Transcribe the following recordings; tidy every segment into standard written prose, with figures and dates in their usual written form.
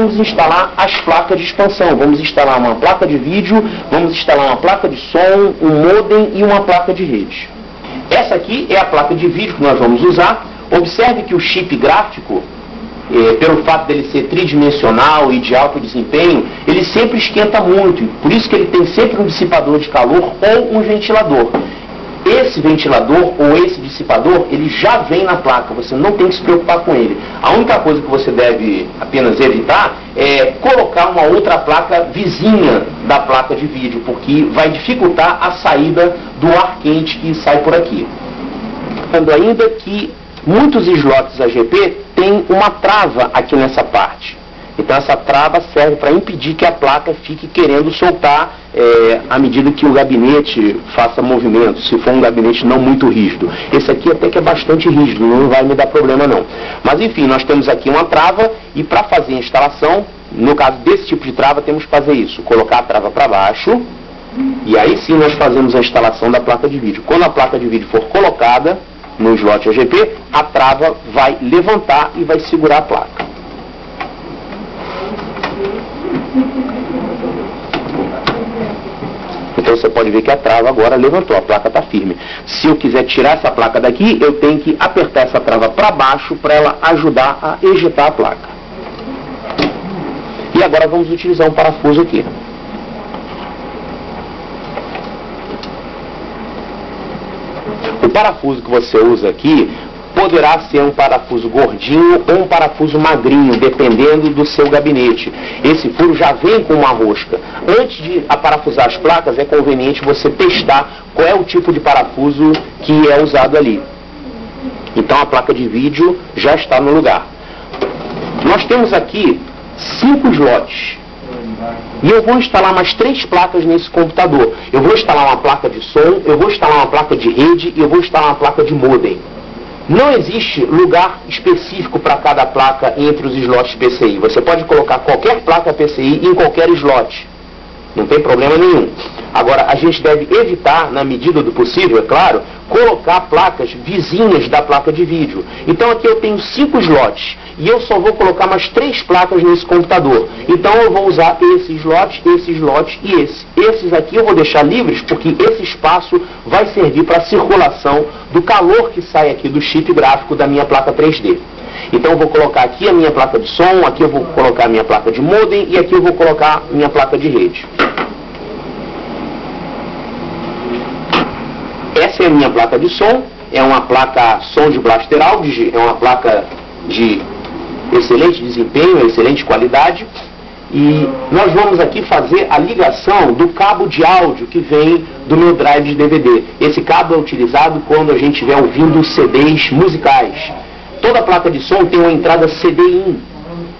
vamos instalar as placas de expansão. Vamos instalar uma placa de vídeo, vamos instalar uma placa de som, um modem e uma placa de rede. Essa aqui é a placa de vídeo que nós vamos usar. Observe que o chip gráfico, pelo fato dele ser tridimensional e de alto desempenho, ele sempre esquenta muito. Por isso que ele tem sempre um dissipador de calor ou um ventilador. Esse ventilador ou esse dissipador, ele já vem na placa, você não tem que se preocupar com ele. A única coisa que você deve apenas evitar é colocar uma outra placa vizinha da placa de vídeo, porque vai dificultar a saída do ar quente que sai por aqui. Lembrando ainda que muitos slots AGP têm uma trava aqui nessa parte. Então essa trava serve para impedir que a placa fique querendo soltar à medida que o gabinete faça movimento, se for um gabinete não muito rígido. Esse aqui até que é bastante rígido, não vai me dar problema não. Mas enfim, nós temos aqui uma trava e para fazer a instalação, no caso desse tipo de trava, temos que fazer isso, colocar a trava para baixo e aí sim nós fazemos a instalação da placa de vídeo. Quando a placa de vídeo for colocada no slot AGP, a trava vai levantar e vai segurar a placa. Então você pode ver que a trava agora levantou, a placa está firme. Se eu quiser tirar essa placa daqui, eu tenho que apertar essa trava para baixo para ela ajudar a ejetar a placa. E agora vamos utilizar um parafuso aqui. O parafuso que você usa aqui poderá ser um parafuso gordinho ou um parafuso magrinho, dependendo do seu gabinete. Esse furo já vem com uma rosca. Antes de aparafusar as placas, é conveniente você testar qual é o tipo de parafuso que é usado ali. Então a placa de vídeo já está no lugar. Nós temos aqui 5 slots. E eu vou instalar mais 3 placas nesse computador. Eu vou instalar uma placa de som, eu vou instalar uma placa de rede e eu vou instalar uma placa de modem. Não existe lugar específico para cada placa entre os slots PCI. Você pode colocar qualquer placa PCI em qualquer slot. Não tem problema nenhum. Agora, a gente deve evitar, na medida do possível, é claro, colocar placas vizinhas da placa de vídeo. Então aqui eu tenho 5 slots e eu só vou colocar mais 3 placas nesse computador. Então eu vou usar esse slot e esse. Esses aqui eu vou deixar livres porque esse espaço vai servir para a circulação do calor que sai aqui do chip gráfico da minha placa 3D. Então eu vou colocar aqui a minha placa de som, aqui eu vou colocar a minha placa de modem e aqui eu vou colocar a minha placa de rede. Essa é a minha placa de som, é uma placa som de Blaster Audio, é uma placa de excelente desempenho, excelente qualidade. E nós vamos aqui fazer a ligação do cabo de áudio que vem do meu drive de DVD. Esse cabo é utilizado quando a gente estiver ouvindo CDs musicais. Toda placa de som tem uma entrada CD-in.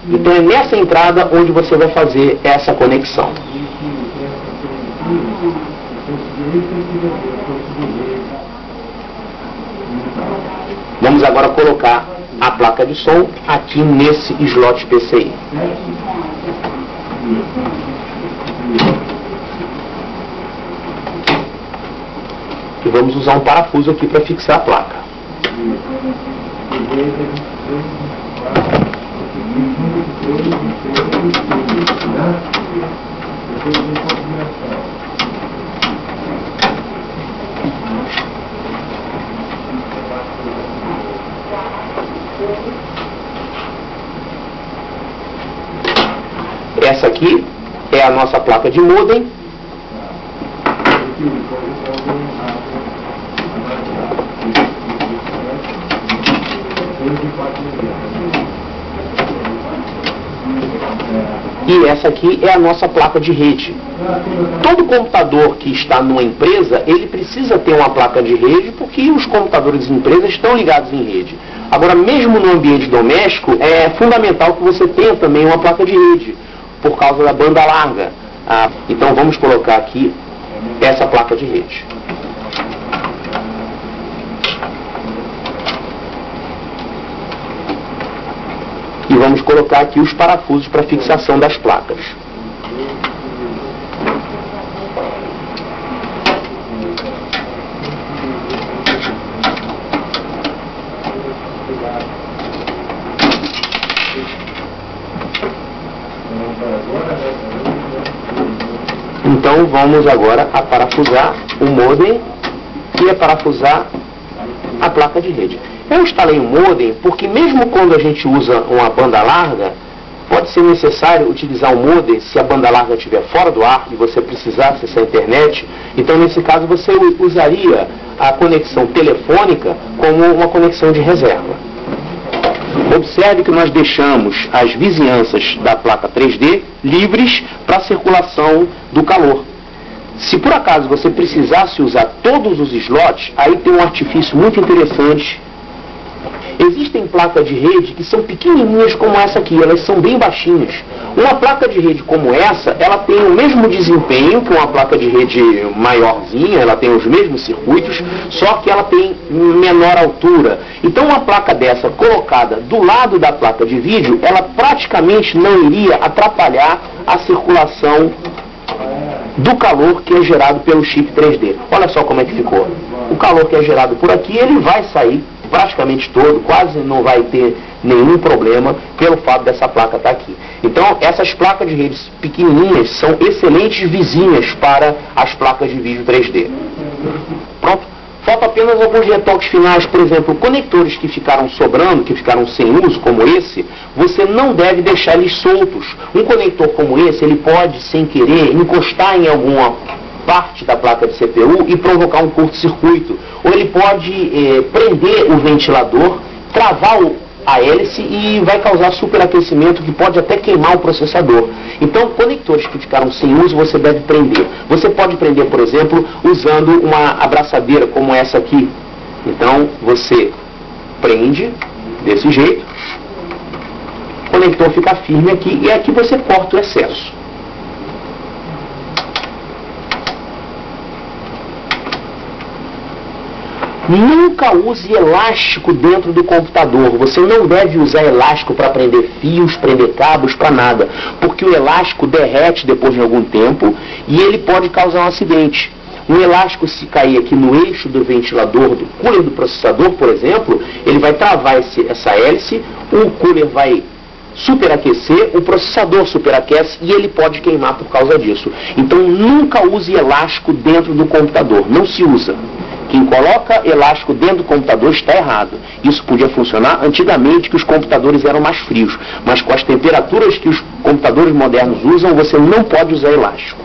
Então é nessa entrada onde você vai fazer essa conexão. Vamos agora colocar a placa de som aqui nesse slot PCI. E vamos usar um parafuso aqui para fixar a placa. Essa aqui é a nossa placa de modem. E essa aqui é a nossa placa de rede. Todo computador que está numa empresa, ele precisa ter uma placa de rede, porque os computadores de empresa estão ligados em rede. Agora, mesmo no ambiente doméstico, é fundamental que você tenha também uma placa de rede, por causa da banda larga. Então vamos colocar aqui essa placa de rede. E vamos colocar aqui os parafusos para fixação das placas. Então vamos agora a parafusar o modem e a parafusar a placa de rede. Eu instalei o modem porque mesmo quando a gente usa uma banda larga, pode ser necessário utilizar o modem se a banda larga estiver fora do ar e você precisar acessar a internet. Então nesse caso você usaria a conexão telefônica como uma conexão de reserva. Observe que nós deixamos as vizinhanças da placa 3D livres para a circulação do calor. Se por acaso você precisasse usar todos os slots, aí tem um artifício muito interessante. Existem placas de rede que são pequenininhas como essa aqui, elas são bem baixinhas. Uma placa de rede como essa, ela tem o mesmo desempenho que uma placa de rede maiorzinha, ela tem os mesmos circuitos, só que ela tem menor altura. Então uma placa dessa colocada do lado da placa de vídeo, ela praticamente não iria atrapalhar a circulação do calor que é gerado pelo chip 3D. Olha só como é que ficou. O calor que é gerado por aqui, ele vai sair praticamente todo, quase não vai ter nenhum problema pelo fato dessa placa estar aqui. Então, essas placas de redes pequenininhas são excelentes vizinhas para as placas de vídeo 3D. Pronto. Falta apenas alguns retoques finais, por exemplo, conectores que ficaram sobrando, que ficaram sem uso, como esse, você não deve deixar eles soltos. Um conector como esse, ele pode, sem querer, encostar em alguma parte da placa de CPU e provocar um curto-circuito. Ou ele pode prender o ventilador, travar a hélice e vai causar superaquecimento que pode até queimar o processador. Então, conectores que ficaram sem uso, você deve prender. Você pode prender, por exemplo, usando uma abraçadeira como essa aqui. Então, você prende desse jeito, o conector fica firme aqui e aqui você corta o excesso. Nunca use elástico dentro do computador. Você não deve usar elástico para prender fios, prender cabos, para nada. Porque o elástico derrete depois de algum tempo e ele pode causar um acidente. Um elástico, se cair aqui no eixo do ventilador, do cooler do processador, por exemplo, ele vai travar essa hélice, o cooler vai superaquecer, o processador superaquece e ele pode queimar por causa disso. Então nunca use elástico dentro do computador. Não se usa. Quem coloca elástico dentro do computador está errado. Isso podia funcionar antigamente, que os computadores eram mais frios. Mas com as temperaturas que os computadores modernos usam, você não pode usar elástico.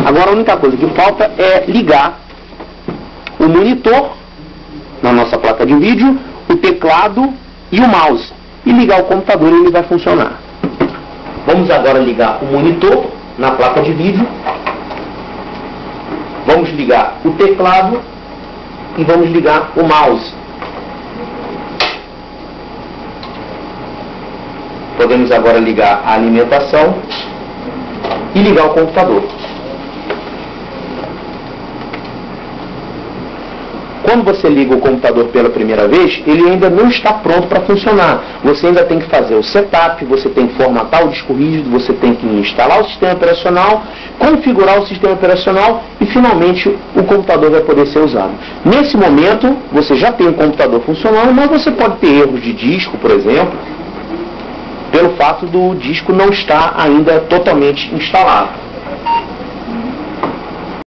Agora a única coisa que falta é ligar o monitor na nossa placa de vídeo, o teclado e o mouse. E ligar o computador e ele vai funcionar. Vamos agora ligar o monitor na placa de vídeo. Vamos ligar o teclado e vamos ligar o mouse. Podemos agora ligar a alimentação e ligar o computador. Quando você liga o computador pela primeira vez, ele ainda não está pronto para funcionar. Você ainda tem que fazer o setup, você tem que formatar o disco rígido, você tem que instalar o sistema operacional, configurar o sistema operacional e finalmente o computador vai poder ser usado. Nesse momento, você já tem o computador funcionando, mas você pode ter erros de disco, por exemplo, pelo fato do disco não estar ainda totalmente instalado.